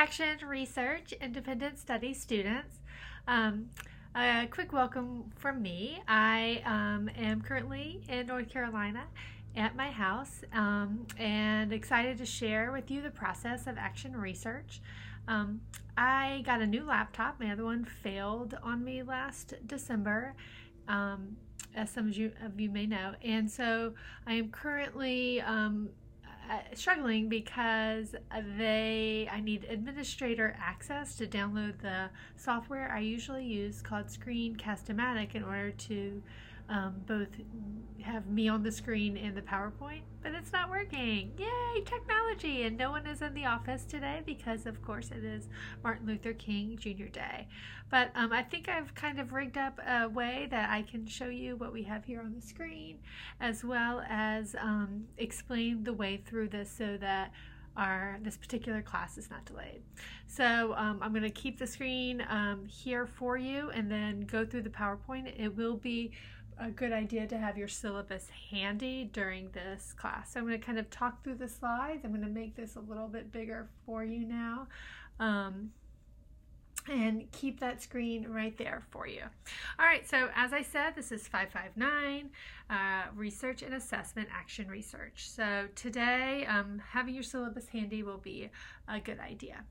Action Research Independent Study students. A quick welcome from me. I am currently in North Carolina at my house and excited to share with you the process of action research. I got a new laptop. My other one failed on me last December, as some of you may know, and so I am currently struggling because I need administrator access to download the software I usually use called Screencast-O-Matic in order to both have me on the screen and the PowerPoint, but it's not working. Yay, technology! And no one is in the office today because, of course, it is Martin Luther King Jr. Day. But I think I've kind of rigged up a way that I can show you what we have here on the screen, as well as explain the way through this so that this particular class is not delayed. So I'm going to keep the screen here for you and then go through the PowerPoint. It will be a good idea to have your syllabus handy during this class. So I'm going to kind of talk through the slides. I'm going to make this a little bit bigger for you now. And keep that screen right there for you. All right, so as I said, this is 559, Research and Assessment Action Research. So today, having your syllabus handy will be a good idea.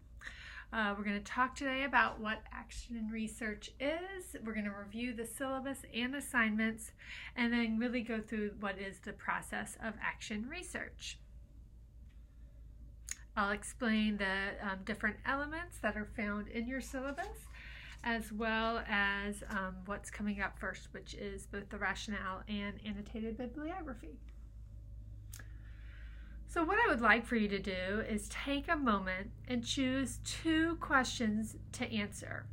We're going to talk today about what action research is. We're going to review the syllabus and assignments, and then really go through what is the process of action research. I'll explain the different elements that are found in your syllabus, as well as what's coming up first, which is both the rationale and annotated bibliography. So what I would like for you to do is take a moment and choose 2 questions to answer.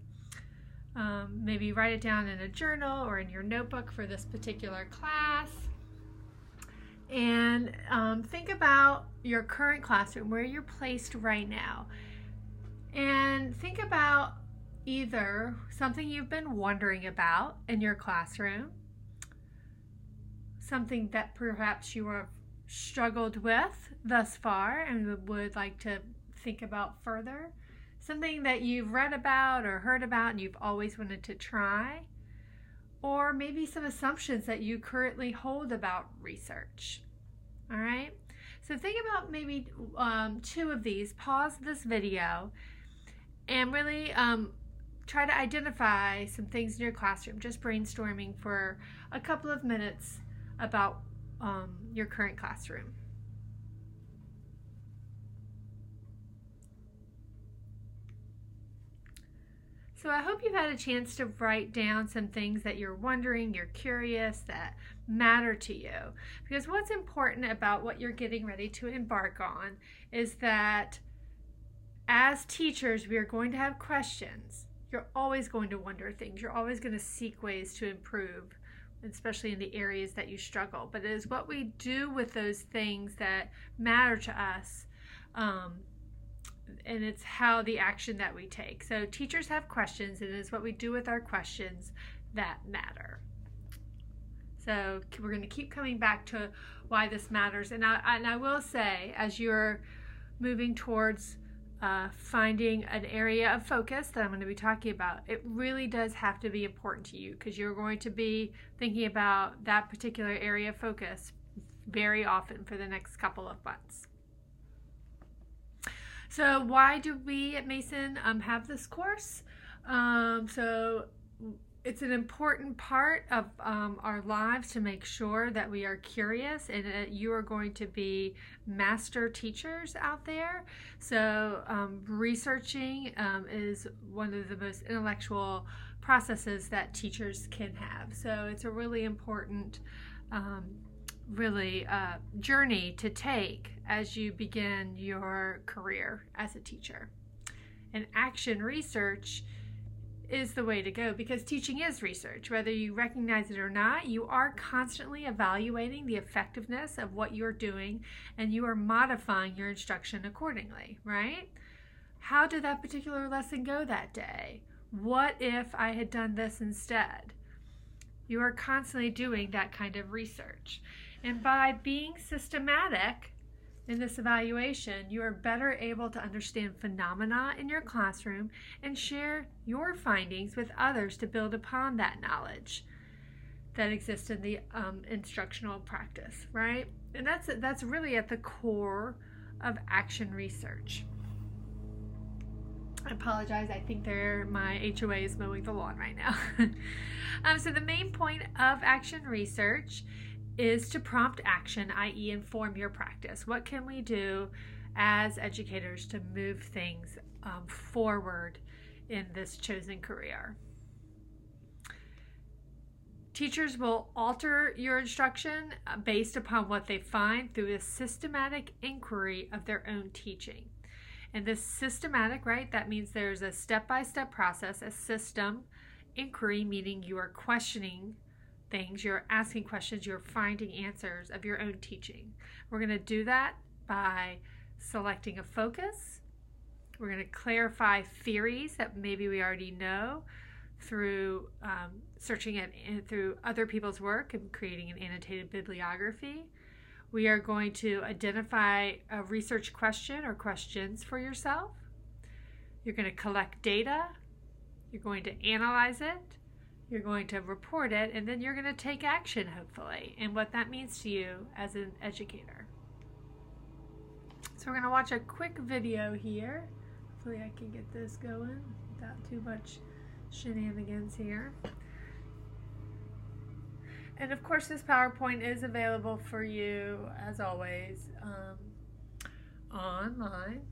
Maybe write it down in a journal or in your notebook for this particular class. And think about your current classroom, where you're placed right now. And think about either something you've been wondering about in your classroom, something that perhaps you have struggled with thus far and would like to think about further, something that you've read about or heard about and you've always wanted to try, or maybe some assumptions that you currently hold about research. All right, so think about maybe 2 of these. Pause this video and really try to identify some things in your classroom, just brainstorming for a couple of minutes about your current classroom. So I hope you've had a chance to write down some things that you're wondering, you're curious, that matter to you. Because what's important about what you're getting ready to embark on is that as teachers, we are going to have questions. You're always going to wonder things. You're always going to seek ways to improve, especially in the areas that you struggle. But it is what we do with those things that matter to us, and it's how the action that we take. So teachers have questions, and it's what we do with our questions that matter. So we're going to keep coming back to why this matters. And I will say, as you're moving towards finding an area of focus that I'm going to be talking about, it really does have to be important to you, because you're going to be thinking about that particular area of focus very often for the next couple of months. So why do we at Mason have this course? So it's an important part of our lives to make sure that we are curious and that you are going to be master teachers out there. So researching is one of the most intellectual processes that teachers can have. So it's a really important journey to take as you begin your career as a teacher. And action research is the way to go, because teaching is research. Whether you recognize it or not, you are constantly evaluating the effectiveness of what you're doing, and you are modifying your instruction accordingly, right? How did that particular lesson go that day? What if I had done this instead? You are constantly doing that kind of research. And by being systematic In this evaluation, you are better able to understand phenomena in your classroom and share your findings with others to build upon that knowledge that exists in the instructional practice, right? And that's really at the core of action research. I apologize, I think my HOA is mowing the lawn right now. So the main point of action research is to prompt action, i.e. inform your practice. What can we do as educators to move things forward in this chosen career? Teachers will alter your instruction based upon what they find through a systematic inquiry of their own teaching. And this systematic, right, that means there's a step-by-step process, a system. Inquiry meaning you are questioning things, you're asking questions, you're finding answers of your own teaching. We're going to do that by selecting a focus. We're going to clarify theories that maybe we already know through searching it through other people's work and creating an annotated bibliography. We are going to identify a research question or questions for yourself. You're going to collect data. You're going to analyze it. You're going to report it, and then you're going to take action, hopefully, and what that means to you as an educator. So we're going to watch a quick video here. Hopefully I can get this going without too much shenanigans here. And of course this PowerPoint is available for you, as always, online.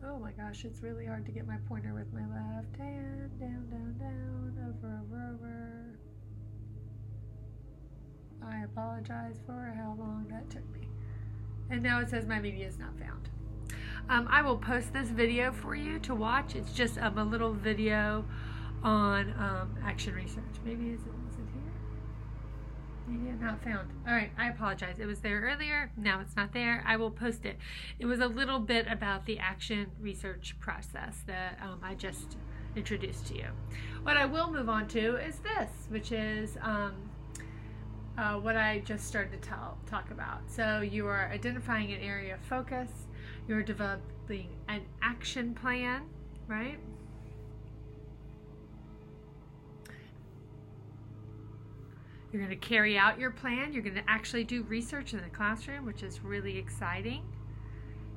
Oh my gosh, it's really hard to get my pointer with my left hand. Down, down, down, over, over, over. I apologize for how long that took me. And now it says my media is not found. I will post this video for you to watch. It's just a little video on action research. Maybe is it here? Media not found. All right, I apologize. It was there earlier. Now it's not there. I will post it. It was a little bit about the action research process that I just introduced to you. What I will move on to is this, which is what I just started to talk about. So you are identifying an area of focus. You're developing an action plan, right? You're going to carry out your plan. You're going to actually do research in the classroom, which is really exciting.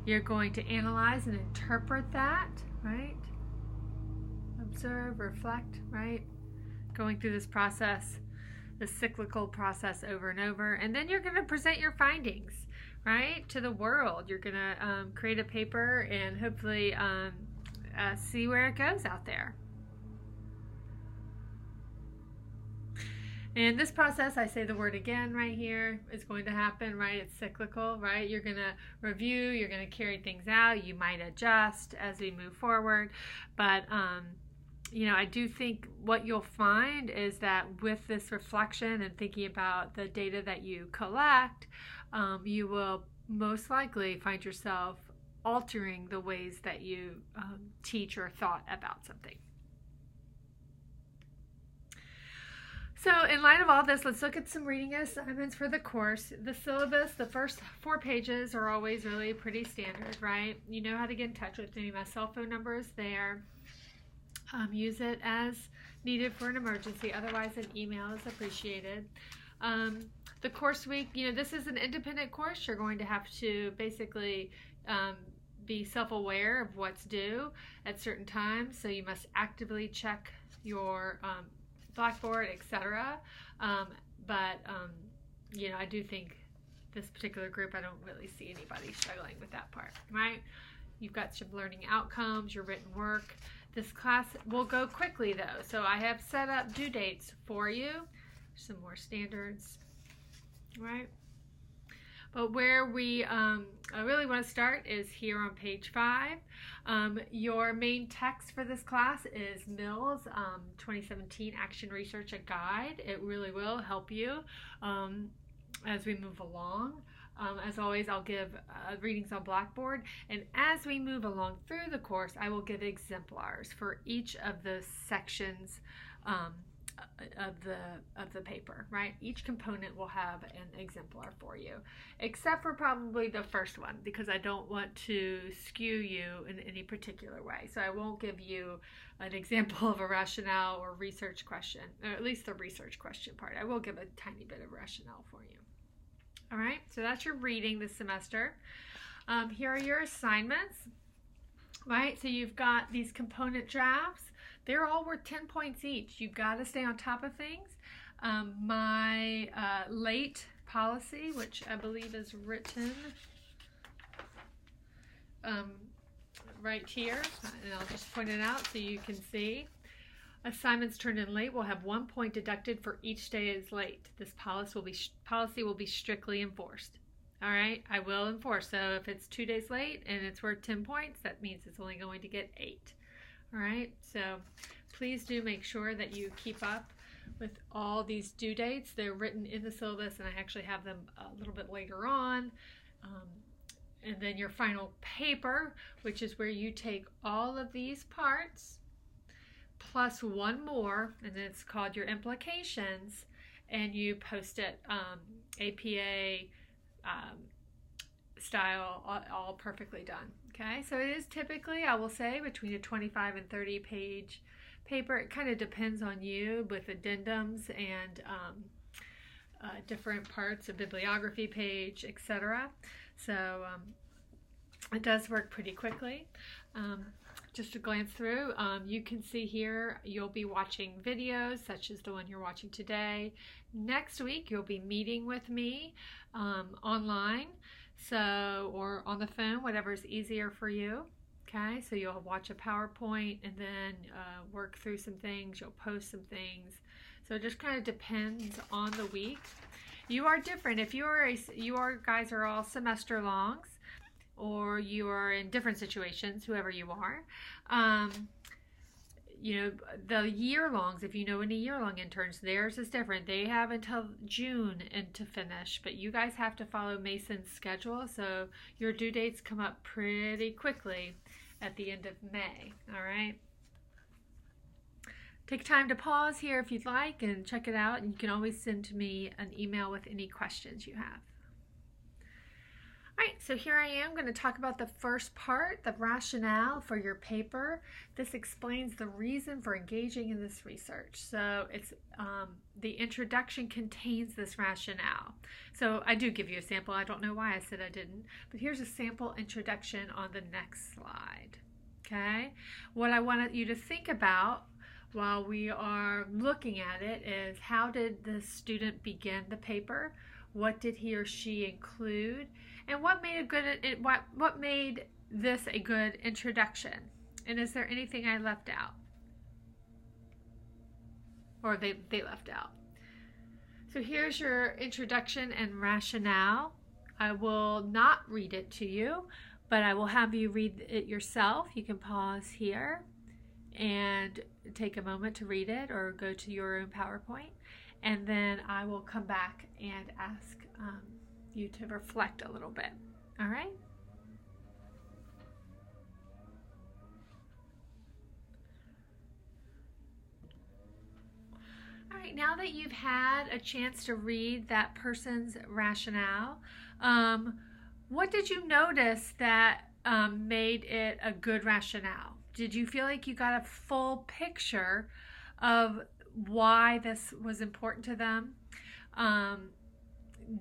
You're going to analyze and interpret that, right? Observe, reflect, right? Going through this process, the cyclical process over and over. And then you're going to present your findings, right, to the world. You're going to create a paper and hopefully see where it goes out there. And this process, I say the word again right here, is going to happen, right? It's cyclical, right? You're going to review, you're going to carry things out, you might adjust as we move forward. But, you know, I do think what you'll find is that with this reflection and thinking about the data that you collect, you will most likely find yourself altering the ways that you teach or thought about something. So in light of all this, let's look at some reading assignments for the course. The syllabus, the first 4 pages are always really pretty standard, right? You know how to get in touch with me. My cell phone number is there. Use it as needed for an emergency. Otherwise, an email is appreciated. The course week, you know, this is an independent course. You're going to have to basically be self-aware of what's due at certain times. So you must actively check your Blackboard, etc. You know, I do think this particular group, I don't really see anybody struggling with that part, right? You've got some learning outcomes, your written work. This class will go quickly though, so I have set up due dates for you. Some more standards, right? But where we really want to start is here on page 5. Your main text for this class is Mills 2017 Action Research, a Guide. It really will help you as we move along. As always, I'll give readings on Blackboard, and as we move along through the course, I will give exemplars for each of the sections of the paper, right? Each component will have an exemplar for you, except for probably the first one, because I don't want to skew you in any particular way. So I won't give you an example of a rationale or research question, or at least the research question part. I will give a tiny bit of rationale for you. All right, so that's your reading this semester. Here are your assignments, right? So you've got these component drafts. They're all worth 10 points each. You've got to stay on top of things. My late policy, which I believe is written right here, and I'll just point it out so you can see. Assignments turned in late will have 1 point deducted for each day is late. This policy will be strictly enforced. All right, I will enforce. So if it's 2 days late and it's worth 10 points, that means it's only going to get 8. All right, so please do make sure that you keep up with all these due dates. They're written in the syllabus, and I actually have them a little bit later on. And then your final paper, which is where you take all of these parts plus one more, and then it's called your implications, and you post it APA style, all perfectly done. Okay, so it is typically, I will say, between a 25 and 30 page paper. It kind of depends on you with addendums and different parts of bibliography page, etc. So it does work pretty quickly. Just to glance through, you can see here you'll be watching videos such as the one you're watching today. Next week you'll be meeting with me online, or on the phone, whatever is easier for you. Okay, so you'll watch a PowerPoint and then work through some things. You'll post some things. So it just kind of depends on the week. You are different. If guys are all semester longs, or you are in different situations, whoever you are. The year-longs, if you know any year-long interns, theirs is different. They have until June to finish, but you guys have to follow Mason's schedule, so your due dates come up pretty quickly at the end of May, all right? Take time to pause here if you'd like and check it out, and you can always send me an email with any questions you have. All right, so here I am going to talk about the first part, the rationale for your paper. This explains the reason for engaging in this research. So it's the introduction contains this rationale. So I do give you a sample. I don't know why I said I didn't, but here's a sample introduction on the next slide. Okay, what I want you to think about while we are looking at it is, how did the student begin the paper? What did he or she include? And what made this a good introduction? And is there anything I left out? Or they left out? So here's your introduction and rationale. I will not read it to you, but I will have you read it yourself. You can pause here and take a moment to read it, or go to your own PowerPoint. And then I will come back and ask you to reflect a little bit. All right? All right, now that you've had a chance to read that person's rationale, what did you notice that made it a good rationale? Did you feel like you got a full picture of why this was important to them?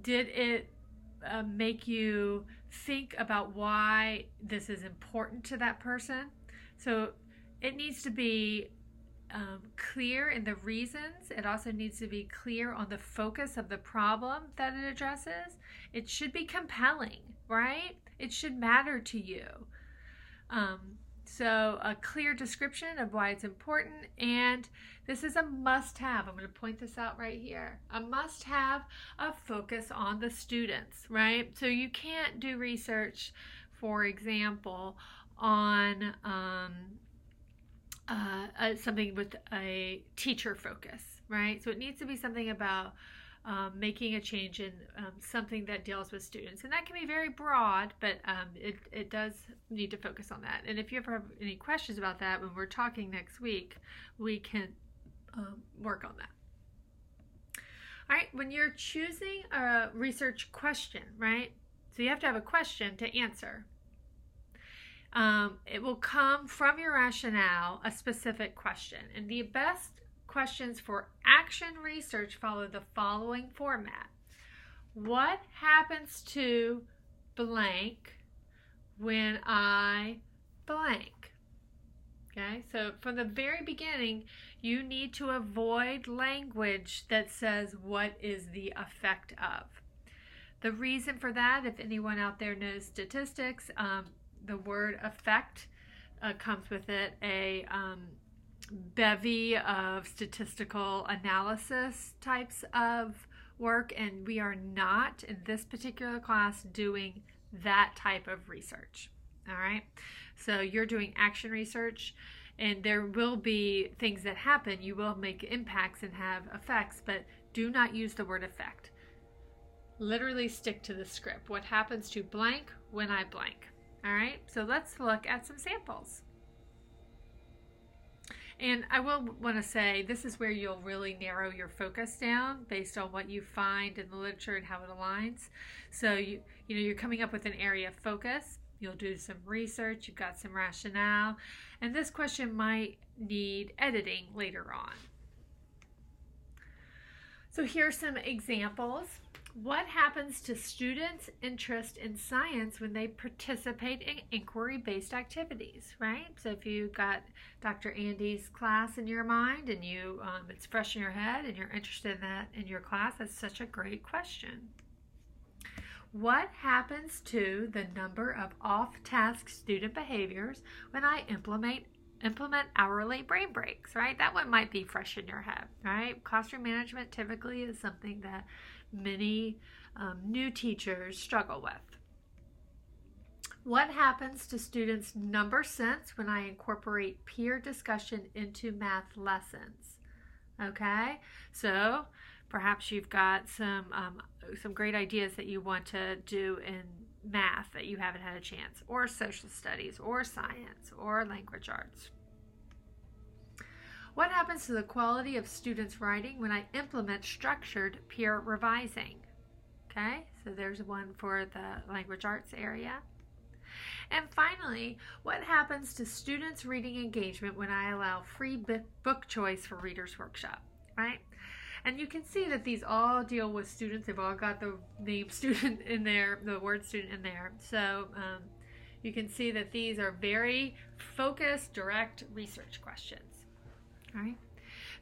Did it make you think about why this is important to that person? So it needs to be clear in the reasons. It also needs to be clear on the focus of the problem that it addresses. It should be compelling, right? It should matter to you. So a clear description of why it's important, and this is a must-have. I'm going to point this out right here. A must-have, a focus on the students, right? So you can't do research, for example, on something with a teacher focus, right? So it needs to be something about making a change in something that deals with students. And that can be very broad, but it does need to focus on that. And if you ever have any questions about that when we're talking next week, we can work on that. All right, when you're choosing a research question, right? So you have to have a question to answer. It will come from your rationale, a specific question. And the best questions for action research follow the following format. What happens to blank when I blank? Okay, so from the very beginning, you need to avoid language that says, what is the effect of? The reason for that, if anyone out there knows statistics, the word effect comes with it a bevy of statistical analysis types of work, and we are not in this particular class doing that type of research. All right, so you're doing action research, and there will be things that happen. You will make impacts and have effects, but do not use the word effect. Literally stick to the script. What happens to blank when I blank? All right, so let's look at some samples. And I will want to say this is where you'll really narrow your focus down based on what you find in the literature and how it aligns. So you're coming up with an area of focus. You'll do some research, you've got some rationale, and this question might need editing later on. So here's some examples. What happens to students' interest in science when they participate in inquiry-based activities, right? So if you've got Dr. Andy's class in your mind and it's fresh in your head and you're interested in that in your class, that's such a great question. What happens to the number of off-task student behaviors when I implement hourly brain breaks, right? That one might be fresh in your head, right? Classroom management typically is something that many new teachers struggle with. What happens to students' number sense when I incorporate peer discussion into math lessons? Okay, so perhaps you've got some great ideas that you want to do in math that you haven't had a chance, or social studies, or science, or language arts. What happens to the quality of students' writing when I implement structured peer revising? Okay, so there's one for the language arts area. And finally, what happens to students' reading engagement when I allow free book choice for Reader's Workshop, right? And you can see that these all deal with students. They've all got the name student in there, the word student in there. So you can see that these are very focused, direct research questions. All right,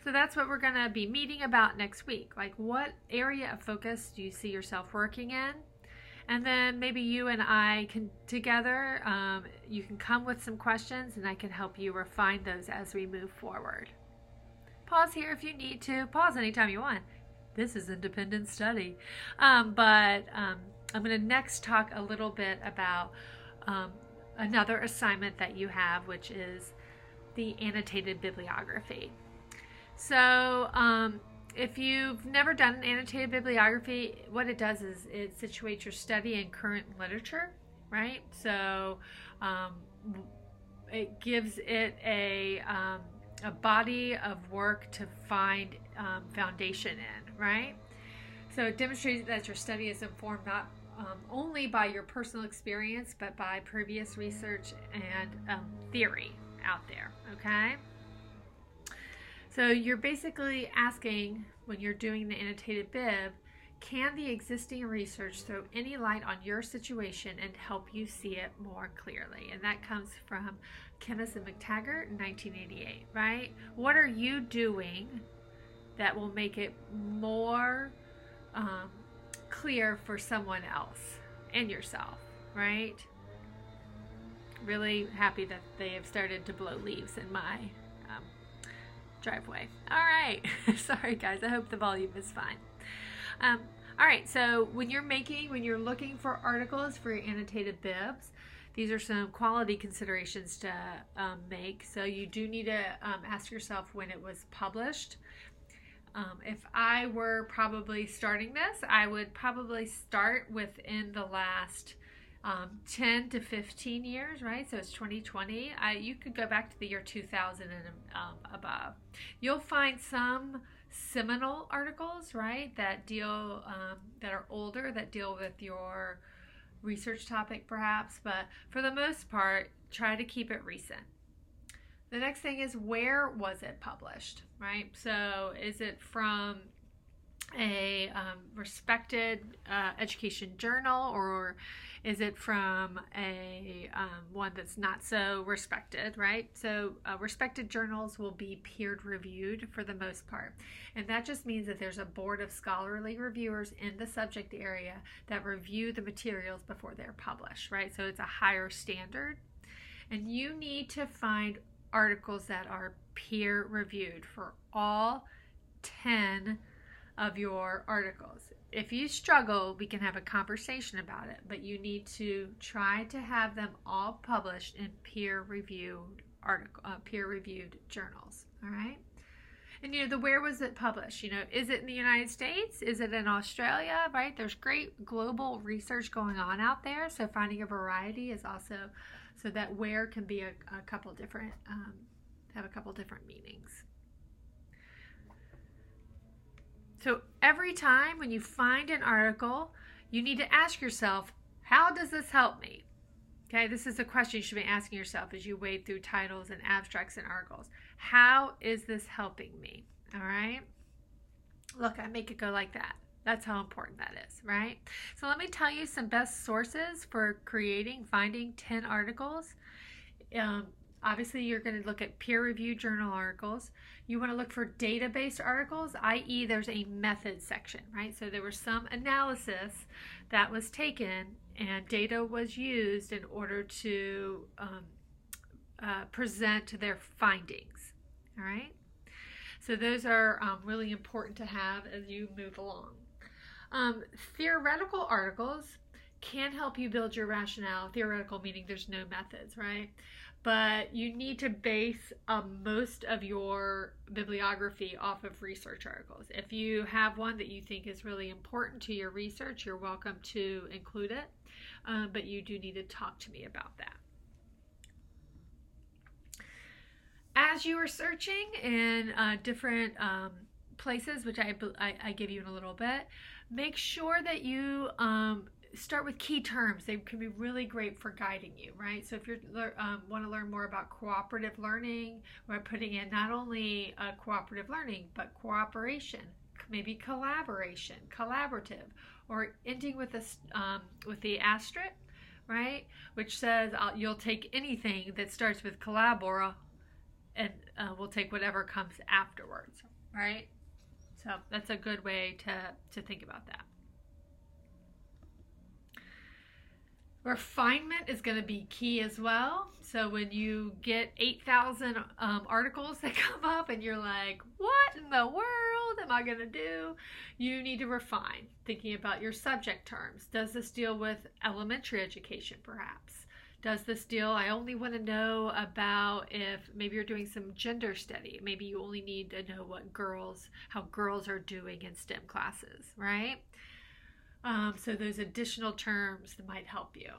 so that's what we're going to be meeting about next week. Like, what area of focus do you see yourself working in? And then maybe you and I can together, you can come with some questions and I can help you refine those as we move forward. Pause here if you need to. Pause anytime you want. This is independent study. I'm going to next talk a little bit about another assignment that you have, which is the annotated bibliography. So if you've never done an annotated bibliography, what it does is it situates your study in current literature, right? So it gives it a body of work to find foundation in, right? So it demonstrates that your study is informed not only by your personal experience, but by previous research and theory out there, okay? So you're basically asking, when you're doing the annotated bib, can the existing research throw any light on your situation and help you see it more clearly? And that comes from Chemist and McTaggart in 1988, right? What are you doing that will make it more clear for someone else and yourself, right? Really happy that they have started to blow leaves in my driveway. All right. Sorry guys, I hope the volume is fine. All right, so when you're looking for articles for your annotated bibs, these are some quality considerations to make. So you do need to ask yourself when it was published. If I were probably starting this, I would probably start within the last 10 to 15 years, right? So it's 2020. You could go back to the year 2000 and above. You'll find some seminal articles, right, that deal that are older, that deal with your research topic perhaps, but for the most part, try to keep it recent. The next thing is, where was it published, right? So is it from a respected education journal, or is it from a one that's not so respected, right? So respected journals will be peer reviewed for the most part, and that just means that there's a board of scholarly reviewers in the subject area that review the materials before they're published, right? So it's a higher standard, and you need to find articles that are peer reviewed for all 10 of your articles. If you struggle, we can have a conversation about it, but you need to try to have them all published in peer-reviewed journals. All right. And where was it published? Is it in the United States? Is it in Australia? Right? There's great global research going on out there, so finding a variety is also, so that where can be a couple different have a couple different meanings. So every time when you find an article, you need to ask yourself, how does this help me? Okay, this is a question you should be asking yourself as you wade through titles and abstracts and articles. How is this helping me? All right. Look, I make it go like that. That's how important that is, right? So let me tell you some best sources for finding 10 articles. Obviously, you're going to look at peer-reviewed journal articles. You want to look for database articles, i.e. there's a method section, right? So there was some analysis that was taken and data was used in order to present their findings, all right? So those are really important to have as you move along. Theoretical articles can help you build your rationale. Theoretical meaning there's no methods, right? But you need to base most of your bibliography off of research articles. If you have one that you think is really important to your research, you're welcome to include it, but you do need to talk to me about that. As you are searching in different places, which I give you in a little bit, make sure that you start with key terms. They can be really great for guiding you, right? So if you want to learn more about cooperative learning, we're putting in not only cooperative learning, but cooperation, maybe collaboration, collaborative, or ending with the asterisk, right? Which says you'll take anything that starts with collabora, and we'll take whatever comes afterwards, right? So that's a good way to think about that. Refinement is going to be key as well. So when you get 8,000 articles that come up and you're like, what in the world am I going to do? You need to refine, thinking about your subject terms. Does this deal with elementary education perhaps? Does this deal, I only want to know about if maybe you're doing some gender study. Maybe you only need to know how girls are doing in STEM classes, right? So those additional terms that might help you.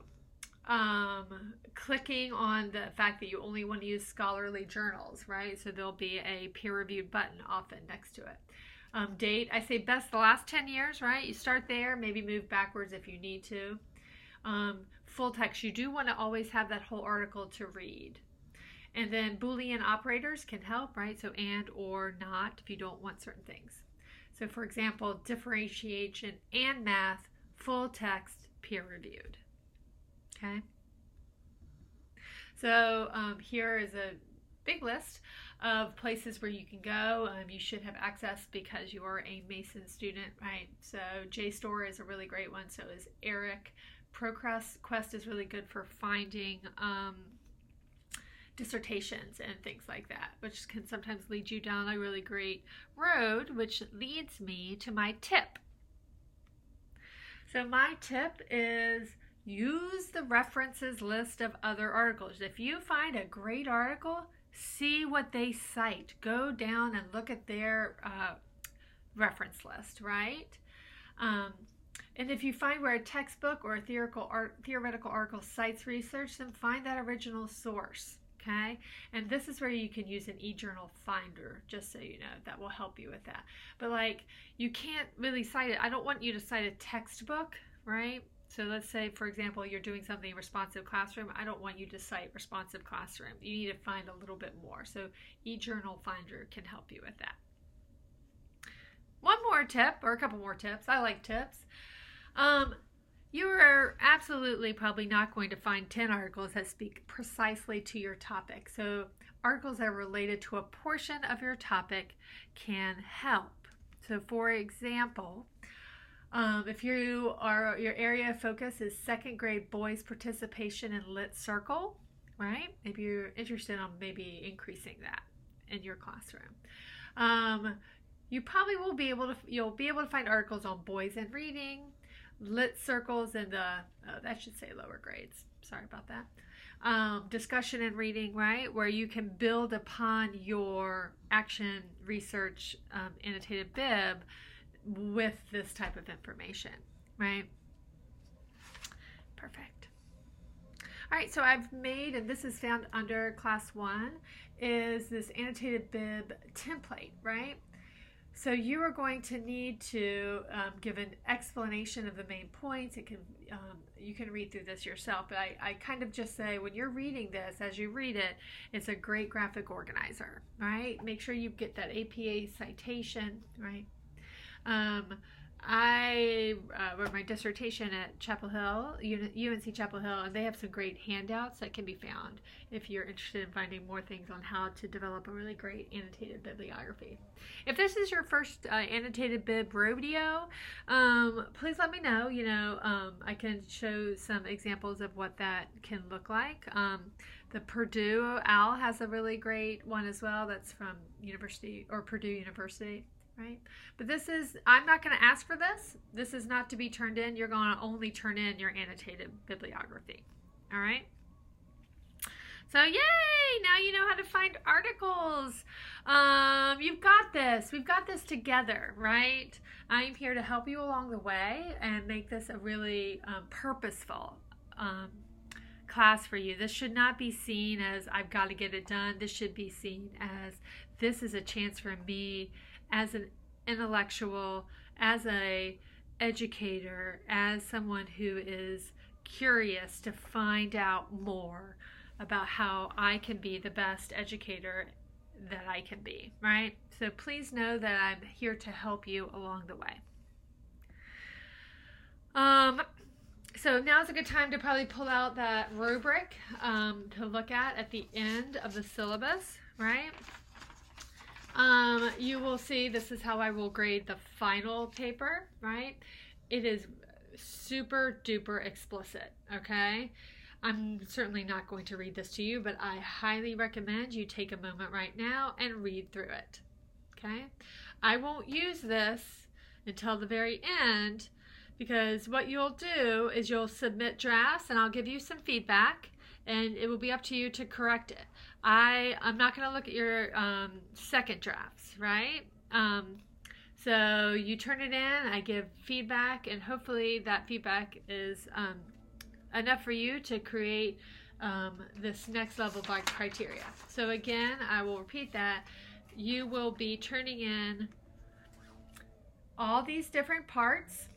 Clicking on the fact that you only want to use scholarly journals, right? So there'll be a peer-reviewed button often next to it. Date, I say best the last 10 years, right? You start there, maybe move backwards if you need to. Full text, you do want to always have that whole article to read. And then Boolean operators can help, right? So and, or, not, if you don't want certain things. So for example, differentiation and math, full text, peer reviewed. Okay. So here is a big list of places where you can go. You should have access because you are a Mason student, right? So JSTOR is a really great one. So is Eric. ProQuest is really good for finding dissertations and things like that, which can sometimes lead you down a really great road, which leads me to my tip. So my tip is use the references list of other articles. If you find a great article, see what they cite. Go down and look at their reference list, right? And if you find where a textbook or a theoretical article cites research, then find that original source. Okay, and this is where you can use an eJournal Finder, just so you know. That will help you with that. But like, you can't really cite it. I don't want you to cite a textbook, right? So let's say, for example, you're doing something responsive classroom. I don't want you to cite responsive classroom. You need to find a little bit more. So eJournal Finder can help you with that. One more tip, or a couple more tips. I like tips. You are absolutely probably not going to find 10 articles that speak precisely to your topic. So articles that are related to a portion of your topic can help. So for example, if your area of focus is second grade boys participation in Lit Circle, right? Maybe you're interested in maybe increasing that in your classroom. You probably will be able to, you'll be able to find articles on boys and reading, Lit Circles in the, that should say lower grades. Sorry about that. Discussion and reading, right? Where you can build upon your action research annotated bib with this type of information, right? Perfect. All right, so I've made, and this is found under Class 1, is this annotated bib template, right? So you are going to need to give an explanation of the main points. It can you can read through this yourself, but I kind of just say when you're reading this, as you read it, it's a great graphic organizer, right? Make sure you get that APA citation, right? I wrote my dissertation at Chapel Hill, UNC Chapel Hill, and they have some great handouts that can be found if you're interested in finding more things on how to develop a really great annotated bibliography. If this is your first annotated bib rodeo, please let me know. I can show some examples of what that can look like. The Purdue OWL has a really great one as well. That's from Purdue University. Right? But this is, I'm not going to ask for this. This is not to be turned in. You're going to only turn in your annotated bibliography. All right? So yay! Now you know how to find articles. You've got this. We've got this together, right? I'm here to help you along the way and make this a really purposeful class for you. This should not be seen as I've got to get it done. This should be seen as this is a chance for me as an intellectual, as a educator, as someone who is curious to find out more about how I can be the best educator that I can be, right? So please know that I'm here to help you along the way. So now's a good time to probably pull out that rubric to look at the end of the syllabus, right? You will see this is how I will grade the final paper, right? It is super duper explicit, okay? I'm certainly not going to read this to you, but I highly recommend you take a moment right now and read through it, okay? I won't use this until the very end because what you'll do is you'll submit drafts and I'll give you some feedback and it will be up to you to correct it. I'm not going to look at your second drafts, right? So you turn it in, I give feedback, and hopefully that feedback is enough for you to create this next level by criteria. So again, I will repeat that. You will be turning in all these different parts.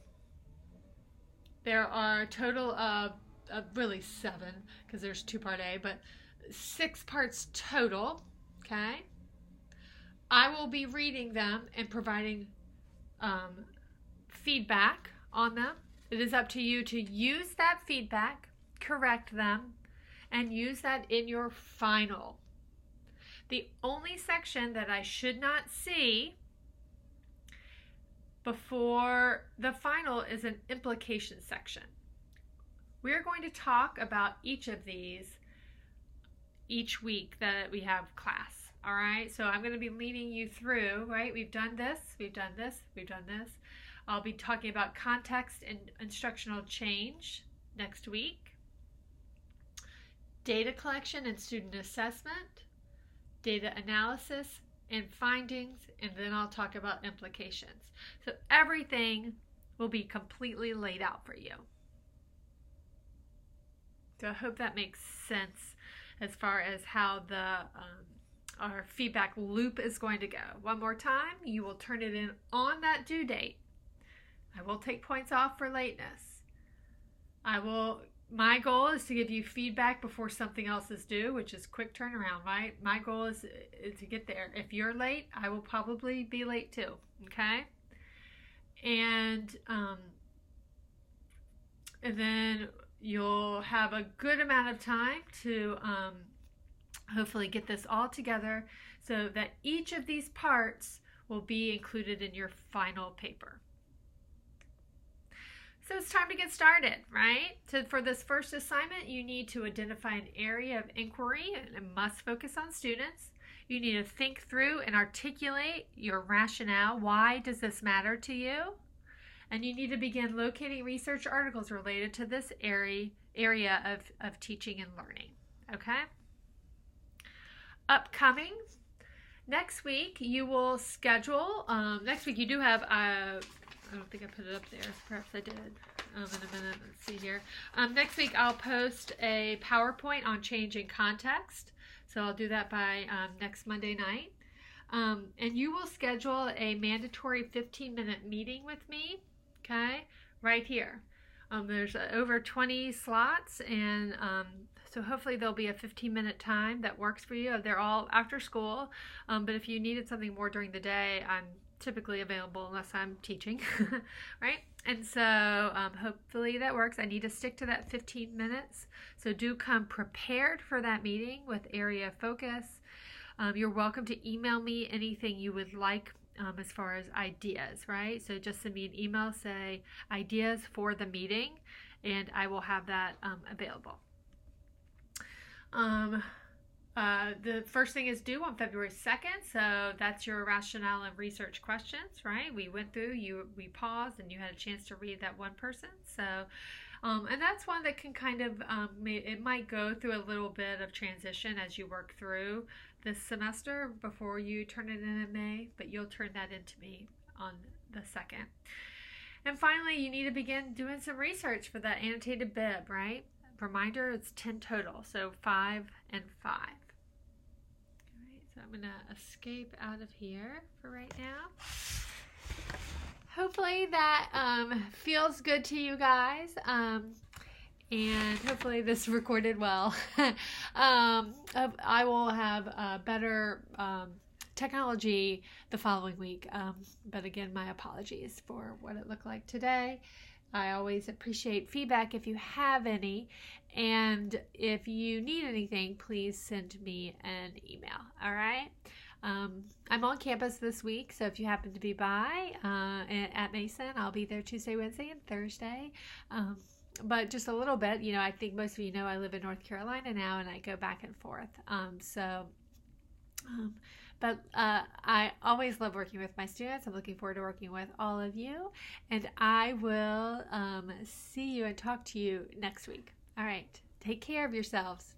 There are a total of really 7, because there's 2 part A, but 6 parts total, okay? I will be reading them and providing feedback on them. It is up to you to use that feedback, correct them, and use that in your final. The only section that I should not see before the final is an implication section. We're going to talk about each of these each week that we have class. All right, so I'm going to be leading you through, right? We've done this, we've done this, we've done this. I'll be talking about context and instructional change next week. Data collection and student assessment, data analysis and findings, and then I'll talk about implications. So everything will be completely laid out for you. So I hope that makes sense as far as how our feedback loop is going to go. One more time, you will turn it in on that due date. I will take points off for lateness. My goal is to give you feedback before something else is due, which is quick turnaround, right? My goal is to get there. If you're late, I will probably be late too, okay? And then you'll have a good amount of time to hopefully get this all together so that each of these parts will be included in your final paper. So it's time to get started, right? So for this first assignment, you need to identify an area of inquiry, and it must focus on students. You need to think through and articulate your rationale. Why does this matter to you? And you need to begin locating research articles related to this area of teaching and learning, okay? Upcoming. Next week, you will schedule, next week you do have, I don't think I put it up there. Perhaps I did in a minute. Let's see here. Next week, I'll post a PowerPoint on changing context. So I'll do that by next Monday night. And you will schedule a mandatory 15-minute meeting with me, okay, right here. There's over 20 slots, and so hopefully there'll be a 15-minute time that works for you. They're all after school, but if you needed something more during the day, I'm typically available unless I'm teaching, right? And so hopefully that works. I need to stick to that 15 minutes. So do come prepared for that meeting with area of focus. You're welcome to email me anything you would like as far as ideas, right? So just send me an email, say ideas for the meeting, and I will have that available. The first thing is due on February 2nd, so that's your rationale and research questions, right? We went through, we paused, and you had a chance to read that one person. So, and that's one that can kind of, it might go through a little bit of transition as you work through this semester before you turn it in May, but you'll turn that into me on the 2nd. And finally, you need to begin doing some research for that annotated bib, right? Reminder, it's 10 total, so 5 and 5. So I'm going to escape out of here for right now. Hopefully that feels good to you guys. And hopefully this recorded well. I will have better technology the following week. But again, my apologies for what it looked like today. I always appreciate feedback if you have any, and if you need anything, please send me an email, all right? I'm on campus this week, so if you happen to be by at Mason, I'll be there Tuesday, Wednesday, and Thursday. But just a little bit, I think most of you know I live in North Carolina now, and I go back and forth. But I always love working with my students. I'm looking forward to working with all of you. And I will see you and talk to you next week. All right. Take care of yourselves.